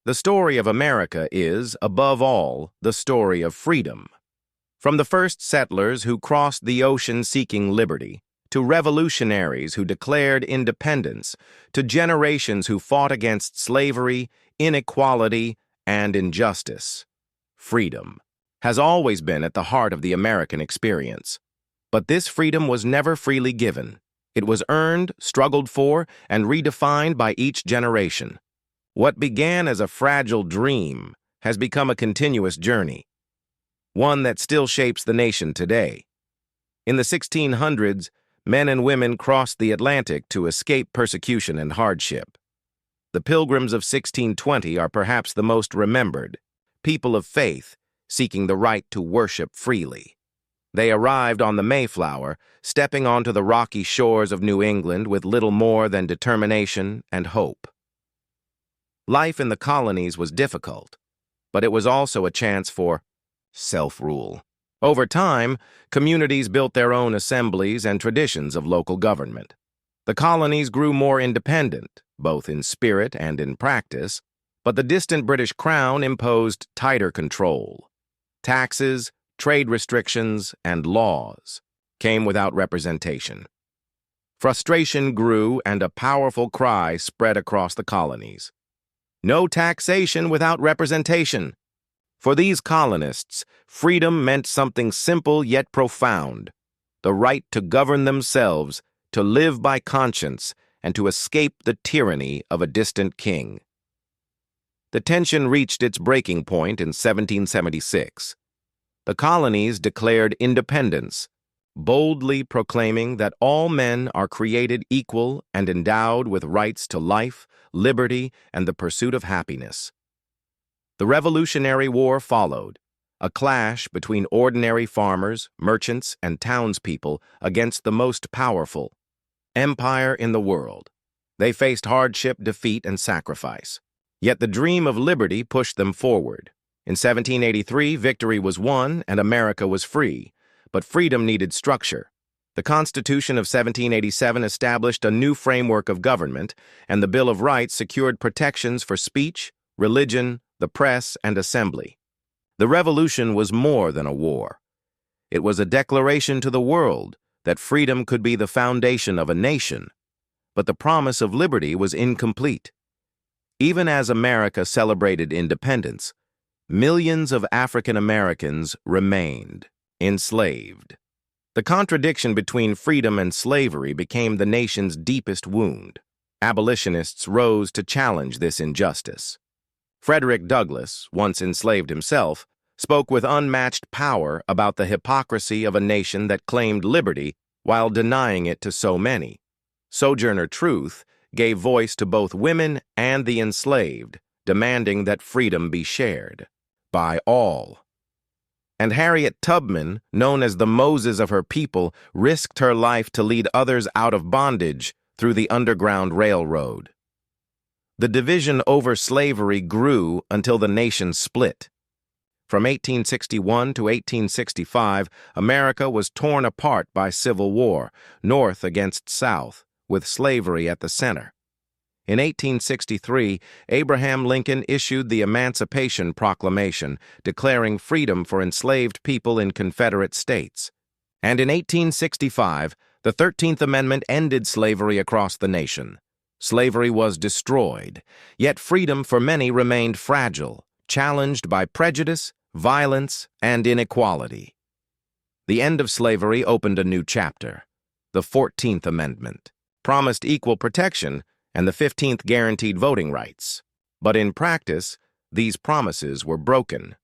The story of America is, above all, the story of freedom. From the first settlers who crossed the ocean seeking liberty, to revolutionaries who declared independence, to generations who fought against slavery, inequality, and injustice, freedom has always been at the heart of the American experience. But this freedom was never freely given. It was earned, struggled for, and redefined by each generation. What began as a fragile dream has become a continuous journey, one that still shapes the nation today. In the 1600s, men and women crossed the Atlantic to escape persecution and hardship. The Pilgrims of 1620 are perhaps the most remembered, people of faith seeking the right to worship freely. They arrived on the Mayflower, stepping onto the rocky shores of New England with little more than determination and hope. Life in the colonies was difficult, but it was also a chance for self-rule. Over time, communities built their own assemblies and traditions of local government. The colonies grew more independent, both in spirit and in practice, but the distant British Crown imposed tighter control. Taxes, trade restrictions, and laws came without representation. Frustration grew, and a powerful cry spread across the colonies. No taxation without representation. For these colonists, freedom meant something simple yet profound: the right to govern themselves, to live by conscience, and to escape the tyranny of a distant king. The tension reached its breaking point in 1776. The colonies declared independence, boldly proclaiming that all men are created equal and endowed with rights to life, liberty, and the pursuit of happiness. The Revolutionary War followed, a clash between ordinary farmers, merchants, and townspeople against the most powerful empire in the world. They faced hardship, defeat, and sacrifice. Yet the dream of liberty pushed them forward. In 1783, victory was won and America was free, but freedom needed structure. The Constitution of 1787 established a new framework of government, and the Bill of Rights secured protections for speech, religion, the press, and assembly. The Revolution was more than a war. It was a declaration to the world that freedom could be the foundation of a nation, but the promise of liberty was incomplete. Even as America celebrated independence, millions of African Americans remained enslaved. The contradiction between freedom and slavery became the nation's deepest wound. Abolitionists rose to challenge this injustice. Frederick Douglass, once enslaved himself, spoke with unmatched power about the hypocrisy of a nation that claimed liberty while denying it to so many. Sojourner Truth gave voice to both women and the enslaved, demanding that freedom be shared by all. And Harriet Tubman, known as the Moses of her people, risked her life to lead others out of bondage through the Underground Railroad. The division over slavery grew until the nation split. From 1861 to 1865, America was torn apart by civil war, North against South, with slavery at the center. In 1863, Abraham Lincoln issued the Emancipation Proclamation, declaring freedom for enslaved people in Confederate states. And in 1865, the 13th Amendment ended slavery across the nation. Slavery was destroyed, yet freedom for many remained fragile, challenged by prejudice, violence, and inequality. The end of slavery opened a new chapter. The 14th Amendment promised equal protection, and the 15th guaranteed voting rights. But in practice, these promises were broken.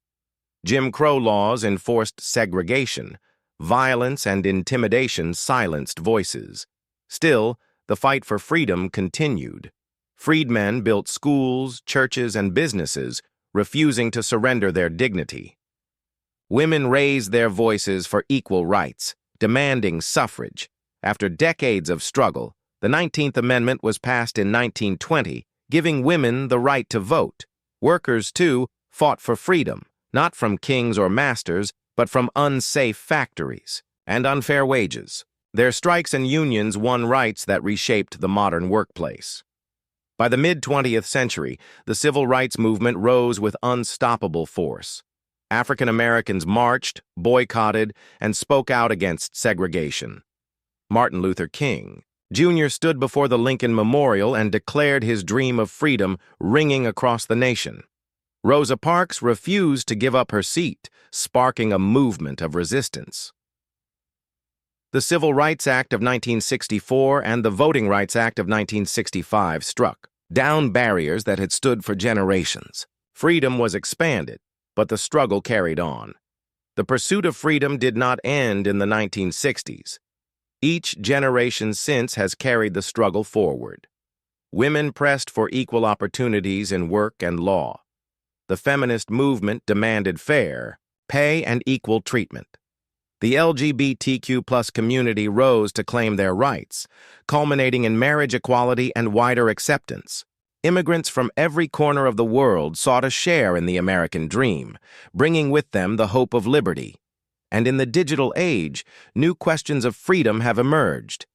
Jim Crow laws enforced segregation. Violence and intimidation silenced voices. Still, the fight for freedom continued. Freedmen built schools, churches, and businesses, refusing to surrender their dignity. Women raised their voices for equal rights, demanding suffrage. After decades of struggle, the 19th Amendment was passed in 1920, giving women the right to vote. Workers, too, fought for freedom, not from kings or masters, but from unsafe factories and unfair wages. Their strikes and unions won rights that reshaped the modern workplace. By the mid-20th century, the civil rights movement rose with unstoppable force. African Americans marched, boycotted, and spoke out against segregation. Martin Luther King, Jr. stood before the Lincoln Memorial and declared his dream of freedom ringing across the nation. Rosa Parks refused to give up her seat, sparking a movement of resistance. The Civil Rights Act of 1964 and the Voting Rights Act of 1965 struck down barriers that had stood for generations. Freedom was expanded, but the struggle carried on. The pursuit of freedom did not end in the 1960s. Each generation since has carried the struggle forward. Women pressed for equal opportunities in work and law. The feminist movement demanded fair pay and equal treatment. The LGBTQ+ community rose to claim their rights, culminating in marriage equality and wider acceptance. Immigrants from every corner of the world sought a share in the American dream, bringing with them the hope of liberty. And in the digital age, new questions of freedom have emerged.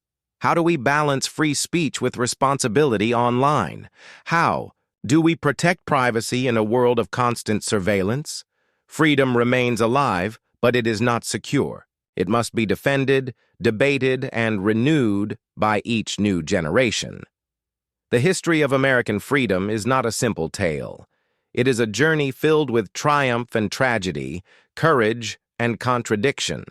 How do we balance free speech with responsibility online? How do we protect privacy in a world of constant surveillance? Freedom remains alive, but it is not secure. It must be defended, debated, and renewed by each new generation. The history of American freedom is not a simple tale. It is a journey filled with triumph and tragedy, courage and contradiction.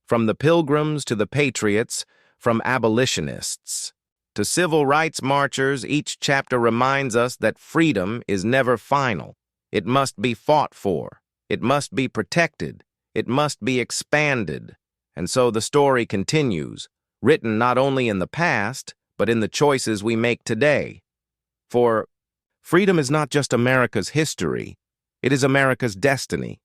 From the Pilgrims to the Patriots, from abolitionists to civil rights marchers, each chapter reminds us that freedom is never final. It must be fought for. It must be protected. It must be expanded. And so the story continues, written not only in the past, but in the choices we make today. For freedom is not just America's history, it is America's destiny.